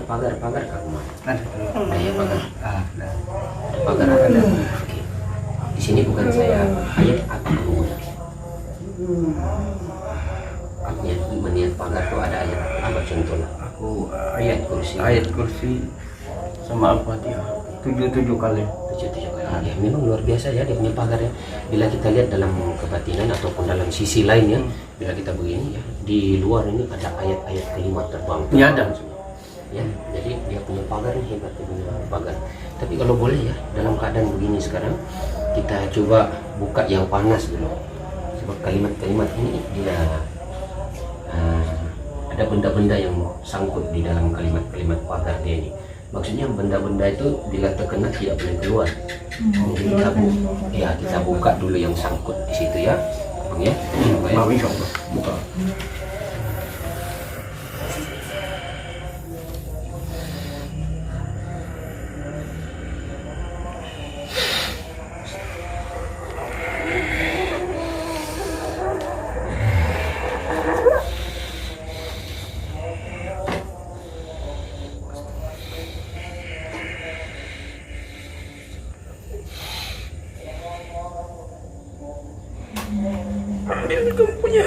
pagar ke rumah? Ada. Ada ya pagar. Ada. Ada pagar ada. Oke. Di sini bukan saya ayat apa kamu? Meniat pagar tuh ada ayat apa contohnya? Aku Ayat kursi. ayat kursi sama Al-Fatihah 77 kali. 77 kali. Ya, memang luar biasa ya dia punya pagar ya. Bila kita lihat dalam kebatinan ataupun dalam sisi lainnya, bila kita begini ya, di luar ini ada ayat-ayat kalimat terbang. Ya, ada. Ya, jadi dia punya pagar ini hebat, dia punya pagar. Tapi kalau boleh ya, dalam keadaan begini sekarang, kita coba buka yang panas dulu. Sebab kalimat-kalimat ini dia ada benda-benda yang sangkut di dalam kalimat-kalimat pagar dia ini. Maksudnya benda-benda itu bila terkena tidak boleh keluar. Jadi kita buka dulu yang sangkut di situ ya, Bang ya. Mau insyaallah buka. Ambil kamu punya.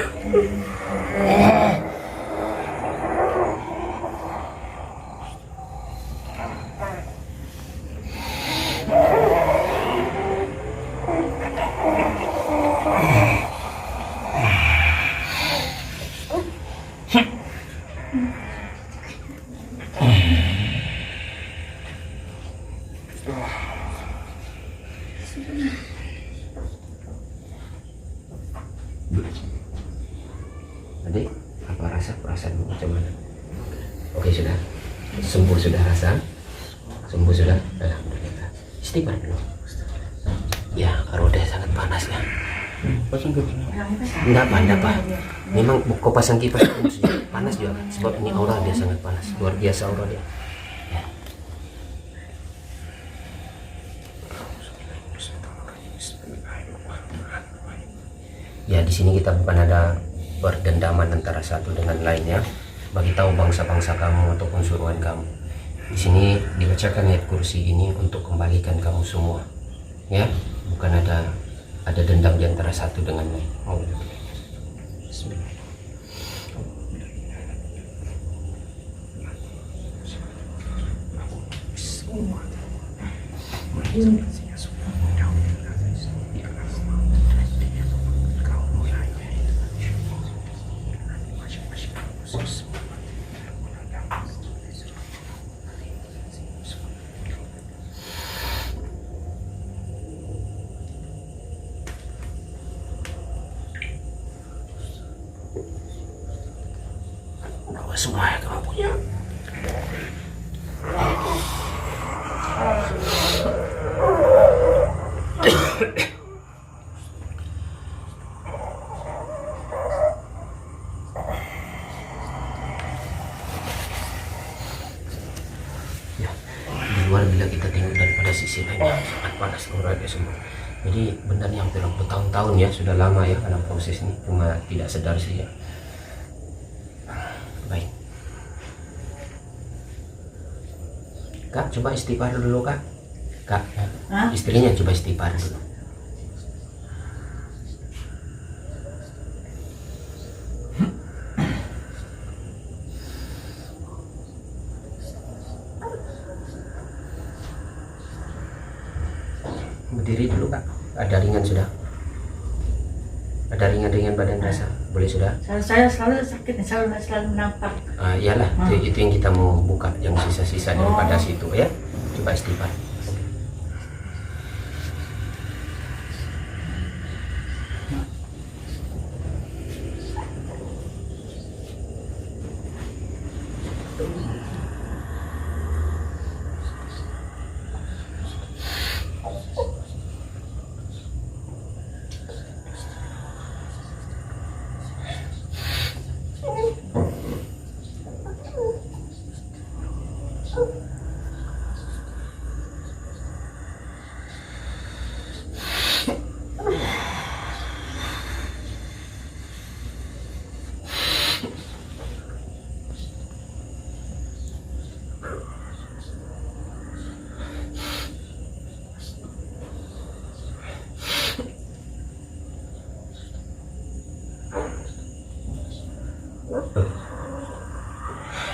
Adik, apa rasa perasaan macam mana? Oke sudah, sembuh sudah rasa, sembuh sudah, alhamdulillah. Istighfar dulu. Ya, roda sangat panas ya. Pasang ke sini. Enggak apa. Memang kau pasang kipas panas juga, sebab ini aura dia sangat panas, luar biasa aura dia. Ya. Ya di sini kita bukan ada berdendaman antara satu dengan lainnya. Bagi tahu bangsa-bangsa kamu ataupun suruhan kamu. Di sini dibacakan ayat kursi ini untuk kembalikan kamu semua. Ya, bukan ada dendam di antara satu dengan lain. Bismillah. Semua yang kamu punya. Ya, di luar bila kita tengok daripada sisi lainnya sangat panas orangnya semua. Jadi benda yang dalam bertahun-tahun ya, sudah lama ya dalam proses ini, cuma tidak sadar saja. Baik. Kak, coba istighfar dulu kak. Kak, istrinya coba istighfar dulu. Berdiri dulu kak. Ada ringan sudah? Ada ringan-ringan badan rasa? Boleh sudah? Saya selalu sakit, selalu nampak. Iyalah, itu yang kita mau buka, yang sisa-sisa daripada situ ya. Coba istighfar.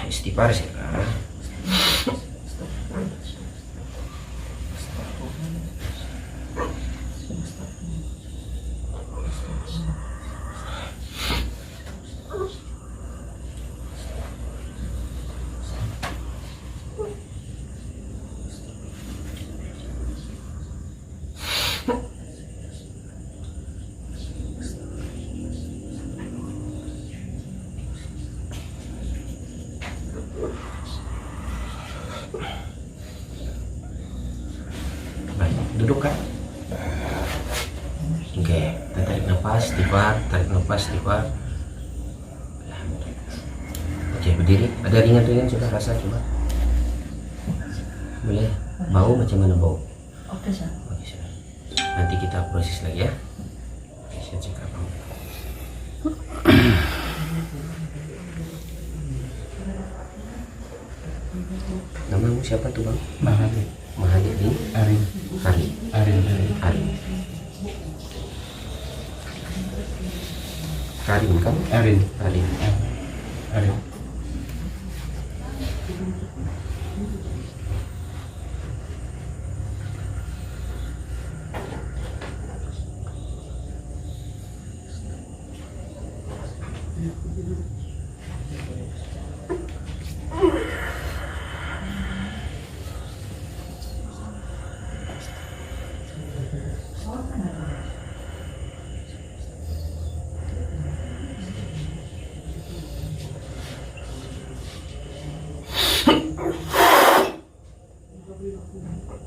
Istighfar sih kan. Baik, duduk kan? Oke, kita tarik nafas, istighfar, tarik nafas, istighfar. Oke, berdiri. Ada ringan-ringan sudah rasa coba. Boleh? Bau macam mana bau? Oke, Sal. Oke, sudah. Nanti kita proses lagi ya. Oke, saya cek apa. Namamu siapa tuh bang? Mahathir. Mahathir bin Arin. Hari. Arin. Hari. Karim kan? Arin. Karim. Arin.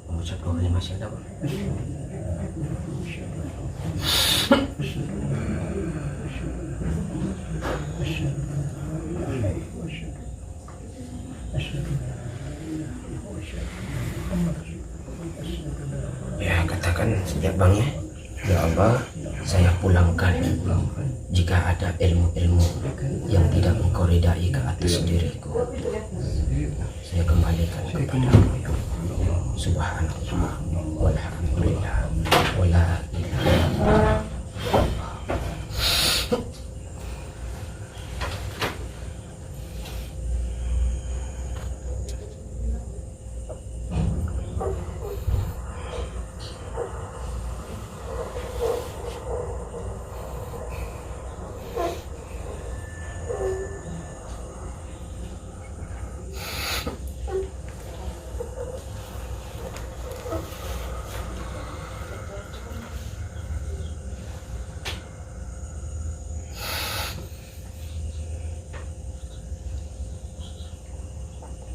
Mengucap doa kalimat syahadat bang. Ya katakan sejak bang ya. Ya Allah, saya pulangkan jika ada ilmu-ilmu yang tidak engkau ridai ke atas diriku. Saya kembalikan kepadamu ya Allah. Subhanallah walhamdulillah wala ilaha illallah.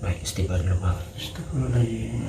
Baik, istighfar dulu bang. Astagfirullahaladzim.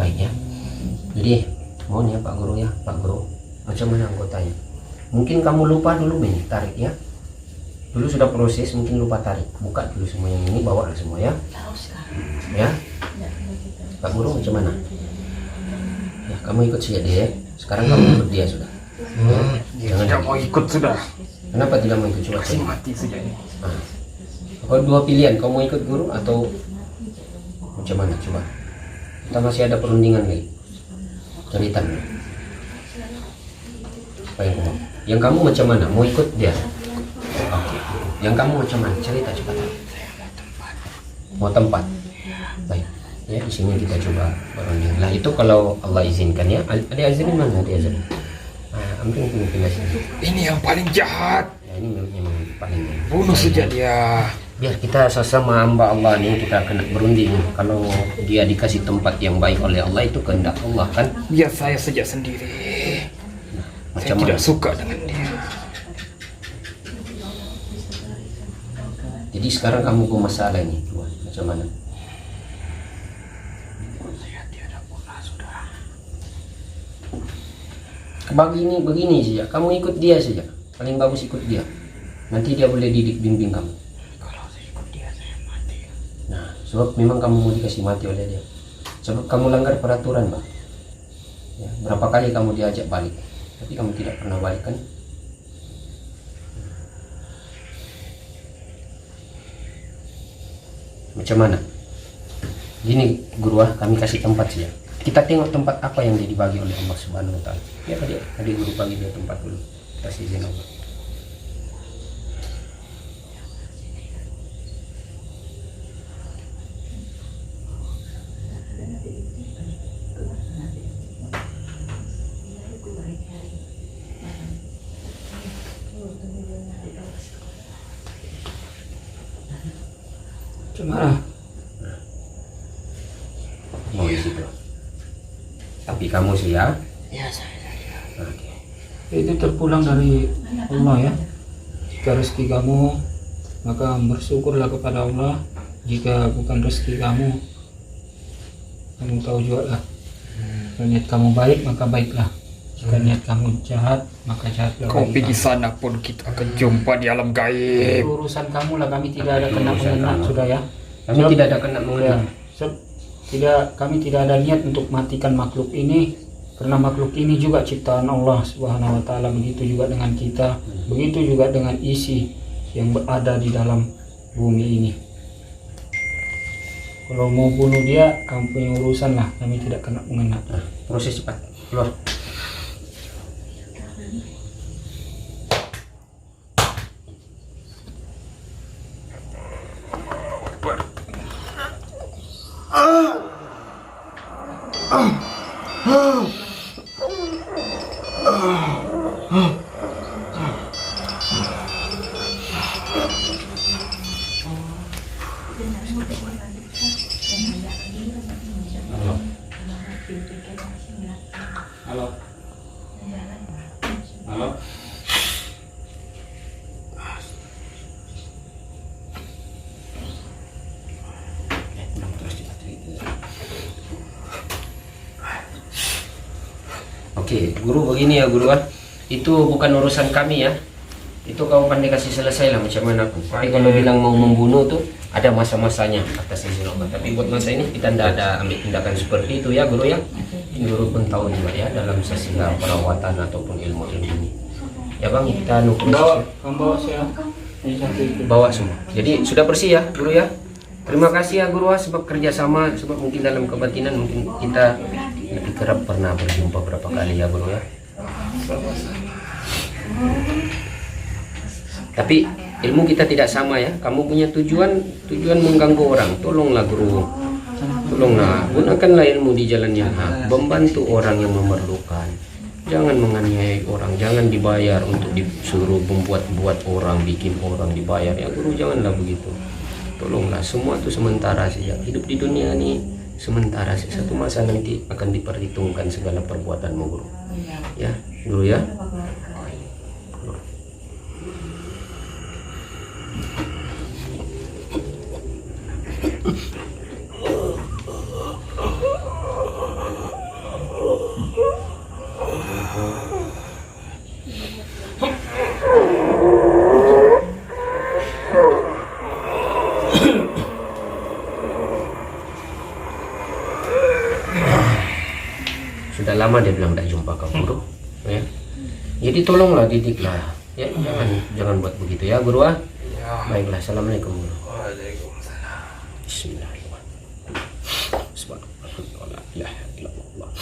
Baik ya. Jadi mohon ya Pak Guru ya, Pak Guru, macam mana anggotanya? Mungkin kamu lupa dulu nih tarik ya. Dulu sudah proses, mungkin lupa tarik. Buka dulu semua yang ini, bawa semua ya. Ya. Pak Guru macam mana? Ya, kamu ikut saja deh. Sekarang kamu ikut dia sudah. Ya. Tidak mau ikut sudah. Kenapa tidak mau ikut? Coba Masih saya. mati saja ini. Kau dua pilihan, kau mau ikut guru atau macam mana? Coba. Kita masih ada perundingan lagi. Cerita. Apa yang kamu? Yang kamu macam mana? Mau ikut dia? Oke. Yang kamu macam mana? Cerita cepat. Mau tempat. Baik. Ya di sini kita coba berunding. Nah itu kalau Allah izinkan ya. Ada Azrin mana? Ada Azrin. Ambil pindah sini. Ini yang paling jahat. Ya, ini memang paling. Bunuh saja dia. Biar kita sesama hamba Allah nih kita kena berunding. Kalau dia dikasih tempat yang baik oleh Allah itu kehendak Allah kan. Biar saya saja sendiri. Saya Macam tidak mana? suka dengan dia. Jadi sekarang kamu punya masalah ini. Macam mana? Saya tiada pernah sudah. Begini saja. Kamu ikut dia saja. Paling bagus ikut dia. Nanti dia boleh didik bimbing kamu. Kalau saya ikut dia saya mati. Nah, sebab memang kamu mau dikasih mati oleh dia. Sebab kamu langgar peraturan, Bang. Ya, berapa kali kamu diajak balik, tapi kamu tidak pernah balik kan? Macam mana? Gini, Guru, kami kasih tempat saja. Kita tengok tempat apa yang dibagi oleh Allah Subhanahu wa taala. Ya, adik Guru bagi dia tempat dulu. Kasih izin Allah. Cemara. Mau di situ. Tapi kamu sih ya. Ya saya. Oke. Itu terpulang dari Allah ya. Jika rezeki kamu, maka bersyukurlah kepada Allah. Jika bukan rezeki kamu tahu juga lah. Kalau niat kamu baik, maka baiklah. Jika niat kamu jahat, maka jahatlah. Kau pergi sana pun kita akan jumpa di alam gaib. Urusan kamu lah, kami tidak ada kena Urusan mengena kamu. sudah ya. Kami tidak ada kena Ya, mengena. kami tidak ada niat untuk matikan makhluk ini, karena makhluk ini juga ciptaan Allah Subhanahu wa taala. Begitu juga dengan kita, begitu juga dengan isi yang berada di dalam bumi ini. Kalau mau bunuh dia, kamu punya urusan lah, kami tidak kena mengena. Nah, proses cepat. Keluar. Halo. Halo. Oke, Guru begini ya Guru kan. Itu bukan urusan kami ya. Itu kau pandai kasih selesai lah macam mana pun. Tapi kalau bilang mau membunuh tuh ada masa-masanya atas izin Allah. Tapi buat masa ini kita tidak ada ambil tindakan seperti itu ya Guru ya. Guru pun tahu juga ya dalam sesilah perawatan ataupun ilmu-ilmu ini. Ya Bang, kita nukul Kamu bawa saya. Ini satu itu. bawa semua. Jadi sudah bersih ya Guru ya. Terima kasih ya Guru sebab kerjasama, sebab mungkin dalam kebatinan mungkin kita lebih kerap pernah berjumpa berapa kali ya Guru ya. Tapi ilmu kita tidak sama ya. Kamu punya tujuan mengganggu orang. Tolonglah Guru. Tolonglah gunakanlah ilmu di jalan yang hak. Membantu orang yang memerlukan. Jangan menganiaya orang. Jangan dibayar untuk disuruh membuat orang, bikin orang dibayar. Ya Guru, janganlah begitu. Tolonglah, semua itu sementara saja. Hidup di dunia ini sementara saja. Satu masa nanti akan diperhitungkan segala perbuatanmu Guru. Ya Guru ya. Udah lama dia bilang tidak jumpa kau guru, ya. Jadi tolonglah didiklah, ya. Jangan buat begitu ya guru ah. Baiklah, assalamualaikum guru. Waalaikumsalam. Bismillahirrahmanirrahim. Subhanallah, la ilaha illallah.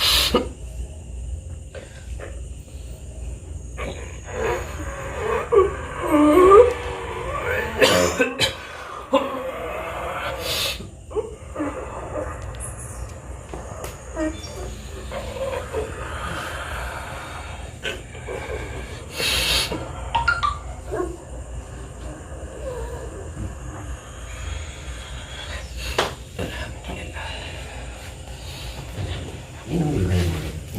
Minum dulu air.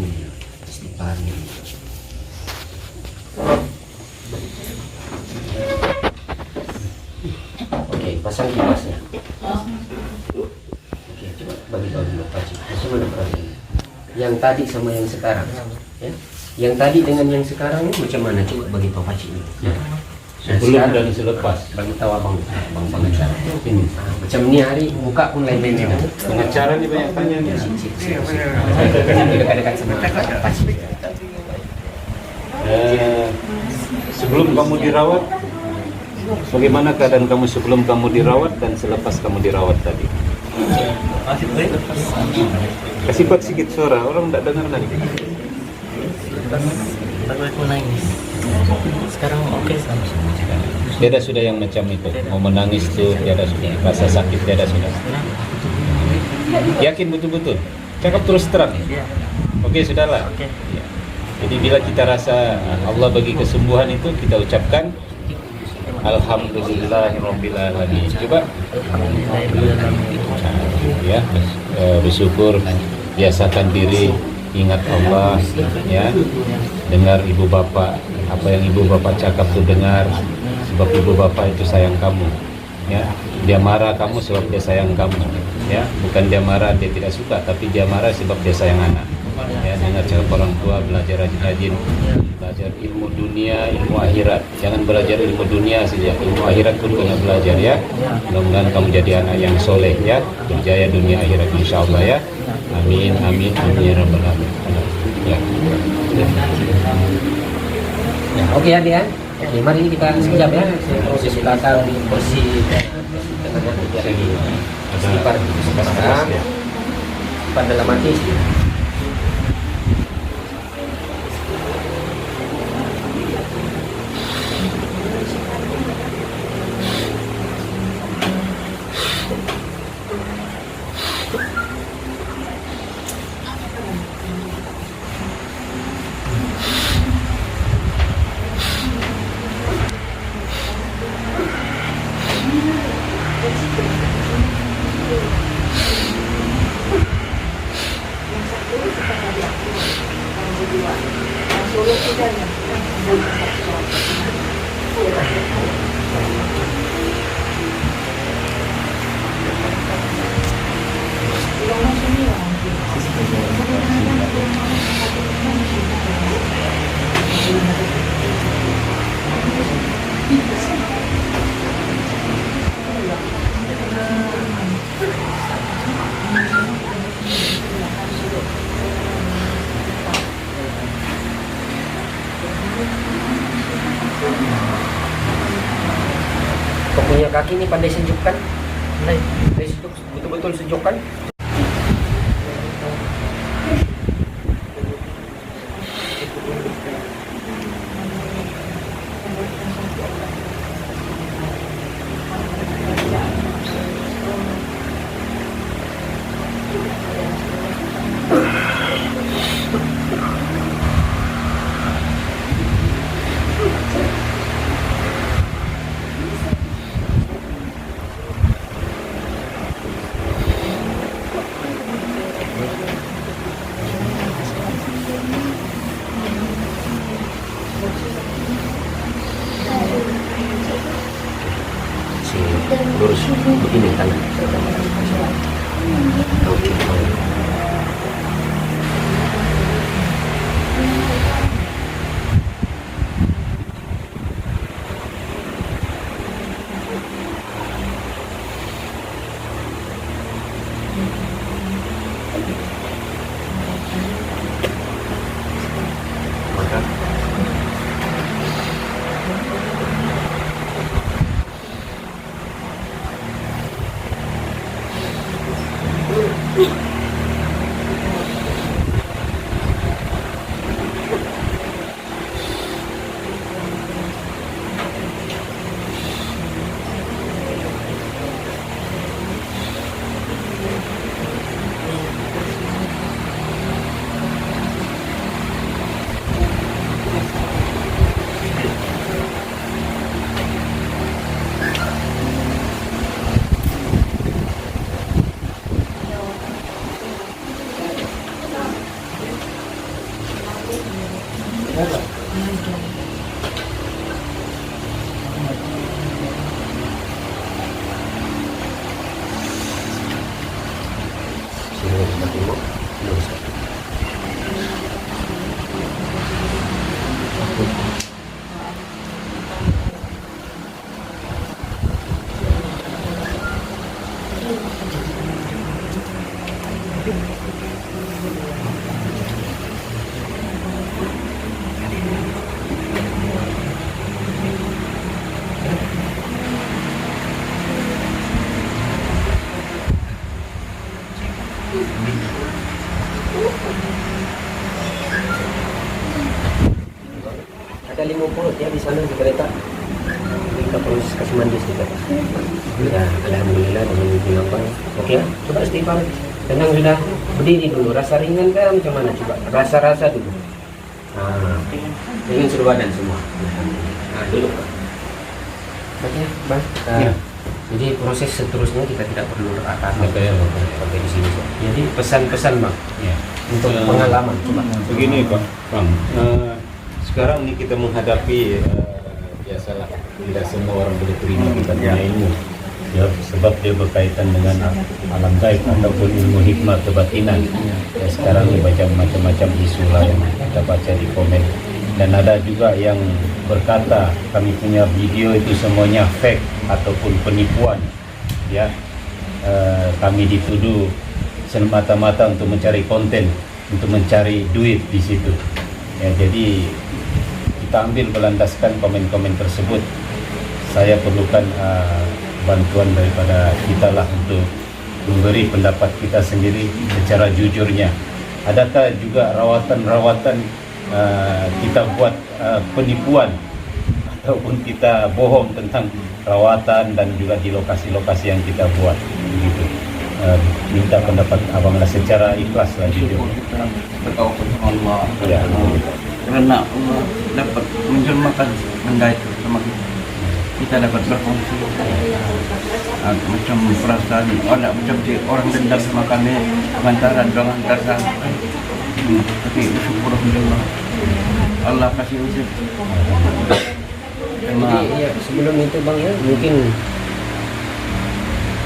Ini istighfar nih. Oke, pasang kipasnya. Oke, coba bagi tahu dulu Pakcik. Bagaimana perhatian? Yang tadi sama yang sekarang, ya? Yang tadi dengan yang sekarang ini macam mana? Coba bagi tahu Pakcik dulu. Ya. Sebelum dan selepas. Bagi tahu abang pengacara. Ini, macam ini hari buka pun lain-lain. Pengacara ini banyak tanya nih. Dekat-dekat sama Pakcik. Sebelum kamu dirawat, bagaimana keadaan kamu sebelum kamu dirawat dan selepas kamu dirawat tadi? Kasih kuat sedikit suara, orang tidak dengar lagi. Baru aku nangis. Sekarang oke sama. Tiada sudah yang macam itu, mau menangis tuh tiada sudah, rasa sakit tiada sudah. Yakin betul-betul, cakap terus terang. Iya. Oke, sudahlah. Oke. Ya. Jadi bila kita rasa Allah bagi kesembuhan itu, kita ucapkan Alhamdulillahirabbil alamin. Coba ya, bersyukur, biasakan diri, ingat Allah, ya, dengar ibu bapak, apa yang ibu bapak cakap tuh dengar, sebab ibu bapak itu sayang kamu, ya. Dia marah kamu sebab dia sayang kamu, ya, bukan dia marah dia tidak suka, tapi dia marah sebab dia sayang anak. Ya, dengar cakap orang tua, belajar rajin-rajin, belajar ilmu dunia, ilmu akhirat. Jangan belajar ilmu dunia saja, ilmu akhirat pun kena belajar, ya. Mudah-mudahan kamu jadi anak yang soleh, ya, berjaya dunia akhirat insyaallah, ya. Amin, amin, amin ya rabbal alamin. Ya. Ya, oke ya dia. Oke, mari kita sekejap ya. Proses belakang bersih. Istighfar sekarang. Pada dalam hati. Kau punya kaki ini pandai sejuk kan? Pandai sejuk, betul-betul sejuk kan? Lurus begini tangan. Oke. Ada 50 ya di sana di kereta. Kita terus kasih mandi sedikit. Ya, alhamdulillah dengan izin Allah. Oke, coba istighfar. Tenang sudah. Berdiri dulu. Rasa ringan kan macam mana coba? Rasa-rasa dulu. Nah, dengan seluruh badan semua. Nah, duduk. Oke, Bang. Ya. Jadi proses seterusnya kita tidak perlu akan Oke, ya, Bang. sampai di sini. Jadi pesan-pesan Bang Ya. untuk pengalaman coba. Begini Pak, Bang. Sekarang ini kita menghadapi biasalah tidak semua orang boleh terima kita punya ilmu. Ya, sebab dia berkaitan dengan alam gaib ataupun ilmu hikmah kebatinan. Ya, sekarang ini baca macam-macam isu lah yang kita baca di komen. Dan ada juga yang berkata kami punya video itu semuanya fake ataupun penipuan. Ya, kami dituduh semata-mata untuk mencari konten, untuk mencari duit di situ. Ya, jadi kita ambil berlandaskan komen-komen tersebut. Saya perlukan bantuan daripada kita lah untuk memberi pendapat kita sendiri secara jujurnya. Adakah juga rawatan-rawatan kita buat penipuan ataupun kita bohong tentang rawatan dan juga di lokasi-lokasi yang kita buat begitu. Minta pendapat abang lah secara ikhlas lah jujur. Bertawakal sama Allah. Ya. Karena Allah dapat menjelmakan benda itu sama kita. Kita dapat berfungsi. Macam perasaan ada macam orang dendam sama kami lantaran doang antara. Tapi bersyukur alhamdulillah Allah kasih ujian. Jadi ya, sebelum itu Bang ya mungkin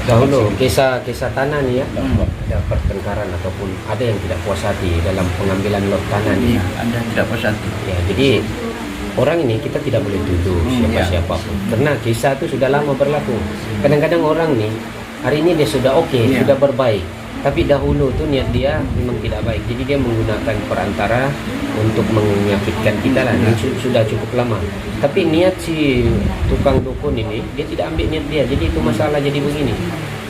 dahulu kisah tanah nih ya, ada pertengkaran ataupun ada yang tidak puas hati dalam pengambilan lot tanah nih. Anda tidak puas hati. Ya, jadi orang ini kita tidak boleh tuduh siapa-siapapun karena kisah itu sudah lama berlaku. Kadang-kadang orang nih hari ini dia sudah sudah berbaik, tapi dahulu tuh niat dia memang tidak baik. Jadi dia menggunakan perantara untuk menyakitkan kita lah. Ini sudah cukup lama. Tapi niat si tukang dukun ini dia tidak ambil niat dia. Jadi itu masalah jadi begini.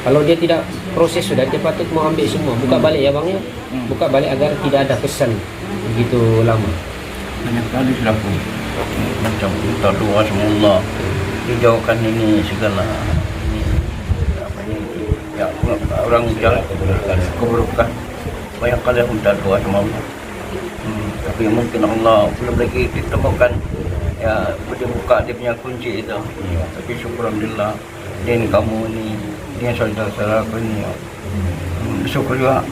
Kalau dia tidak proses sudah dia patut mau ambil semua. Buka balik ya Bang ya. Buka balik agar tidak ada kesan begitu lama. Banyak kali sudah aku macam minta doa sama Allah dijauhkan ini segala ini apa ini ya orang jalan keburukan. Banyak kali aku minta doa sama Allah. Tapi mungkin Allah belum lagi ditemukan ya dia buka dia punya kunci itu. Tapi syukur alhamdulillah dan kamu ini dia saudara-saudara aku ini ya. Syukur juga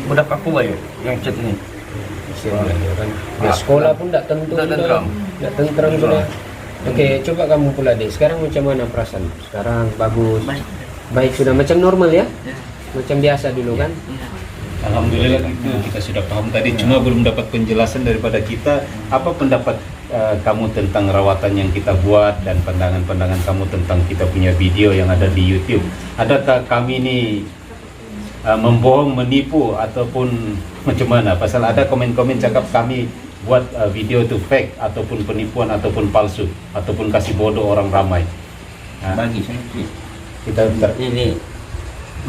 budak aku aja yang chat ini. Ya, sekolah pun tidak tentu Tak tenteram. tidak tenteram sudah. Oke, coba kamu pula deh. Sekarang macam mana perasaan? Sekarang bagus. Baik sudah macam normal ya? Macam biasa dulu kan? Alhamdulillah itu kita sudah paham tadi, cuma belum dapat penjelasan daripada kita apa pendapat kamu tentang rawatan yang kita buat dan pandangan-pandangan kamu tentang kita punya video yang ada di YouTube. Adakah kami ini membohong, menipu ataupun macam mana? Pasal ada komen-komen cakap kami buat video itu fake ataupun penipuan ataupun palsu ataupun kasih bodoh orang ramai. Bagi saya sih Kita ini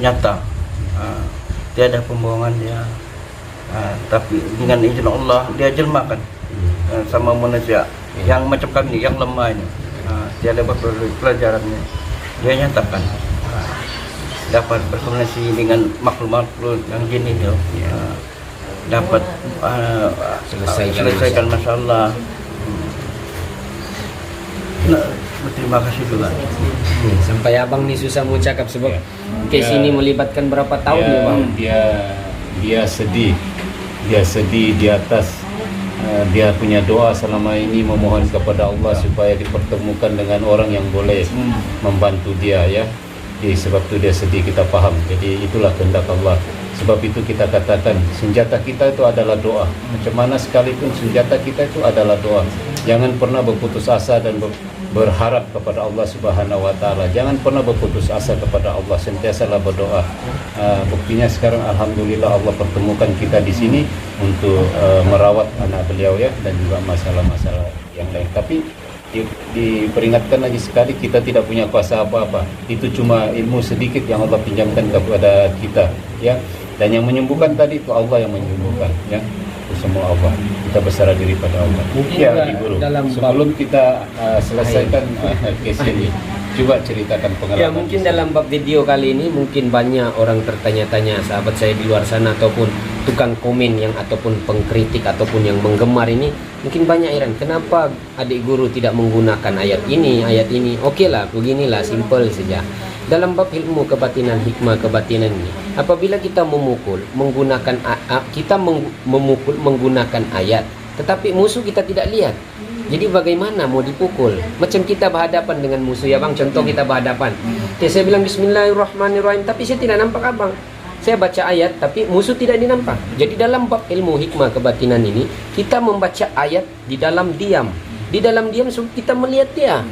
nyata. Tiada pembohongan dia, tapi dengan izin Allah dia jelmakan sama manusia yang macam kami yang lemah ini. Tiada pelajarannya dia nyatakan dapat berkomunikasi dengan makhluk-makhluk yang jin itu, dapat selesaikan masalah. Nah, berterima kasih juga. Sampai abang nih susah mau cakap sebab case ini melibatkan berapa tahun ya Bang? Dia sedih di atas dia punya doa selama ini memohon kepada Allah supaya dipertemukan dengan orang yang boleh membantu dia ya. Jadi sebab itu dia sedih, kita paham. Jadi itulah kehendak Allah. Sebab itu kita katakan senjata kita itu adalah doa. Macam mana sekalipun senjata kita itu adalah doa. Jangan pernah berputus asa dan berharap kepada Allah Subhanahu wa taala. Jangan pernah berputus asa kepada Allah, sentiasalah berdoa. Buktinya sekarang alhamdulillah Allah pertemukan kita di sini untuk merawat anak beliau ya, dan juga masalah-masalah yang lain. Tapi diperingatkan lagi sekali, kita tidak punya kuasa apa-apa. Itu cuma ilmu sedikit yang Allah pinjamkan kepada kita ya. Dan yang menyembuhkan tadi itu Allah yang menyembuhkan ya. Itu semua Allah. Kita berserah diri pada Allah. Ya, Guru. Sebelum kita selesaikan case ini, coba ceritakan pengalaman. Ya, mungkin dalam bab video kali ini mungkin banyak orang tertanya-tanya, sahabat saya di luar sana ataupun tukang komen yang ataupun pengkritik ataupun yang menggemar ini, mungkin banyak heran kenapa adik guru tidak menggunakan ayat ini. Oke lah, beginilah, simple saja. Dalam bab ilmu kebatinan, hikmah kebatinan ini, apabila kita memukul menggunakan ayat, tetapi musuh kita tidak lihat. Jadi bagaimana mau dipukul? Macam kita berhadapan dengan musuh ya bang, contoh kita berhadapan. Saya bilang bismillahirrahmanirrahim, tapi saya tidak nampak abang. Saya baca ayat, tapi musuh tidak dinampak. Jadi dalam bab ilmu hikmah kebatinan ini, kita membaca ayat di dalam diam. Di dalam diam kita melihat dia.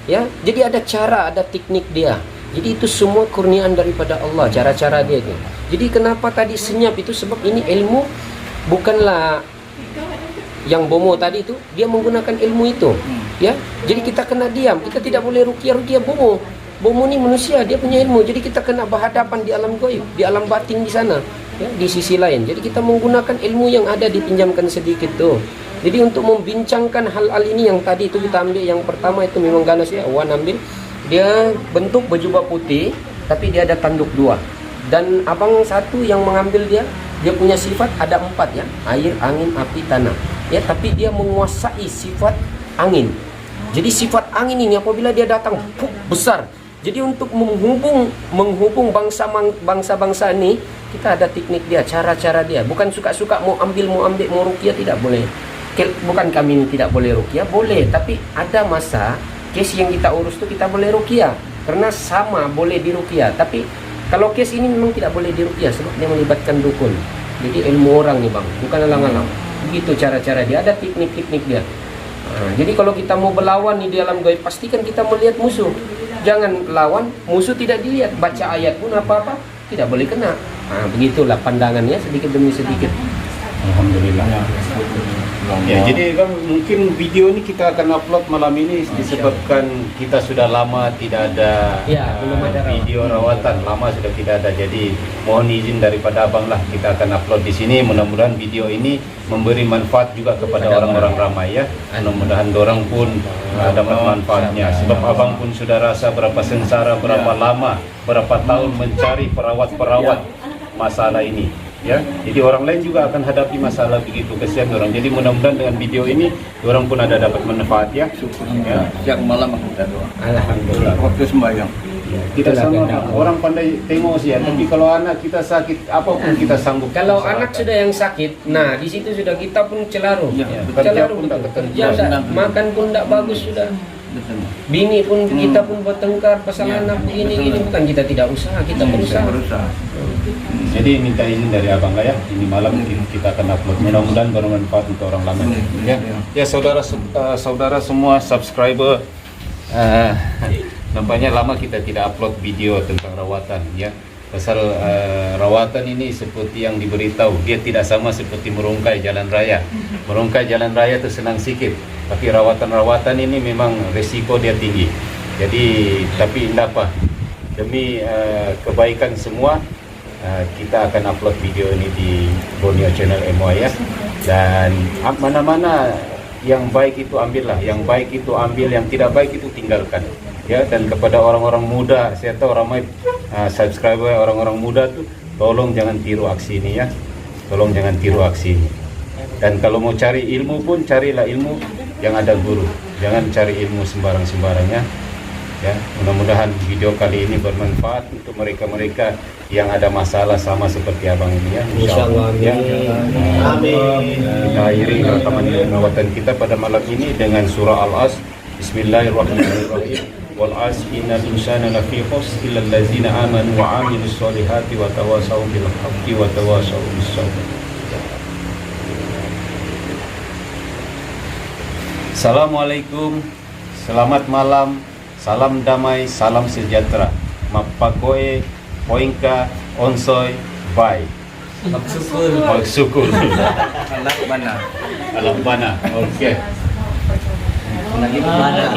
Ya, jadi ada cara, ada teknik dia. Jadi itu semua kurniaan daripada Allah, cara-cara dia itu. Jadi kenapa tadi senyap itu, sebab ini ilmu, bukanlah yang bomo tadi itu, dia menggunakan ilmu itu. Ya, jadi kita kena diam, kita tidak boleh ruqyah bomo. Bomo ni manusia, dia punya ilmu. Jadi kita kena berhadapan di alam gaib, di alam batin di sana, ya, di sisi lain. Jadi kita menggunakan ilmu yang ada, dipinjamkan sedikit tuh. Jadi untuk membincangkan hal-hal ini yang tadi itu kita ambil, yang pertama itu memang ganas ya, Wan ambil. Dia bentuk berjubah putih, tapi dia ada tanduk 2. Dan abang satu yang mengambil dia punya sifat ada 4 ya, air, angin, api, tanah. Ya, tapi dia menguasai sifat angin. Jadi sifat angin ini apabila dia datang besar. Jadi untuk menghubung bangsa-bangsa ini, kita ada teknik dia, cara-cara dia. Bukan suka-suka mau ambil, mau ruqyah, tidak boleh. Bukan kami ini tidak boleh ruqyah, boleh. Tapi ada masa case yang kita urus itu kita boleh ruqyah, karena sama boleh diruqyah. Tapi kalau case ini memang tidak boleh diruqyah sebab dia melibatkan dukun. Jadi ilmu orang nih bang, bukan alang-alang. Begitu cara-cara dia, ada teknik-teknik dia. Jadi kalau kita mau berlawan di dalam gaib, pastikan kita melihat musuh. Jangan lawan, musuh tidak dilihat. Baca ayat pun apa-apa tidak boleh kena. Begitulah pandangannya sedikit demi sedikit. Alhamdulillah. Ya, jadi kan mungkin video ini kita akan upload malam ini disebabkan kita sudah lama tidak ada, belum ada video rawatan, lama sudah tidak ada. Jadi mohon izin daripada abang lah, kita akan upload di sini. Mudah-mudahan video ini memberi manfaat juga kepada orang-orang ramai ya. Mudah-mudahan dorang pun dapat manfaatnya. Sebab abang pun sudah rasa berapa sengsara, berapa lama, berapa tahun mencari perawat-perawat masalah ini. Ya, jadi orang lain juga akan hadapi masalah begitu, kesian orang. Jadi mudah-mudahan dengan video ini orang pun ada dapat manfaat ya. Ya. Sejak malam aku dah doa. Alhamdulillah. Waktu sembahyang. Kita sama orang pandai tengok sih ya. Tapi kalau anak kita sakit, apapun kita sanggup. Kalau anak sudah yang sakit, nah di situ sudah kita pun celaru. Kerja pun tak bekerja. Makan pun tak bagus sudah. Bini pun kita pun bertengkar pasal anak begini, bukan kita tidak usaha, kita berusaha. Jadi minta izin dari abang lah ya, ini malam kita akan upload. Mudah-mudahan bermanfaat untuk orang lama. Ya saudara semua subscriber, nampaknya lama kita tidak upload video tentang rawatan ya. Pasal rawatan ini seperti yang diberitahu, dia tidak sama seperti merungkai jalan raya. Merungkai jalan raya itu senang sikit, tapi rawatan-rawatan ini memang resiko dia tinggi. Jadi tapi tidak apa, demi kebaikan semua, kita akan upload video ini di Borneo Channel MY ya. Dan mana-mana yang baik itu ambillah, yang baik itu ambil, yang tidak baik itu tinggalkan ya. Dan kepada orang-orang muda, saya tahu ramai subscriber orang-orang muda tuh, tolong jangan tiru aksi ini ya, tolong jangan tiru aksi ini. Dan kalau mau cari ilmu pun carilah ilmu yang ada guru, jangan cari ilmu sembarang-sembarangnya ya. Mudah-mudahan video kali ini bermanfaat untuk mereka-mereka yang ada masalah sama seperti abang ini ya, insyaallah ya. Amin. Kita akhiri rekaman rawatan kita pada malam ini dengan surah Al-As. Bismillahirrahmanirrahim. Wal 'asri innal insana lafi khusr illa allazina amanu wa 'amilus solihati wa tawasaw bil haqqi wa tawasaw bis sabr. Assalamualaikum Selamat malam, salam damai, salam sejahtera. Mapakoe, poingka, onsoy, bye. Magsyukur. Anak mana? Alam bana. Oke. Lagi mana?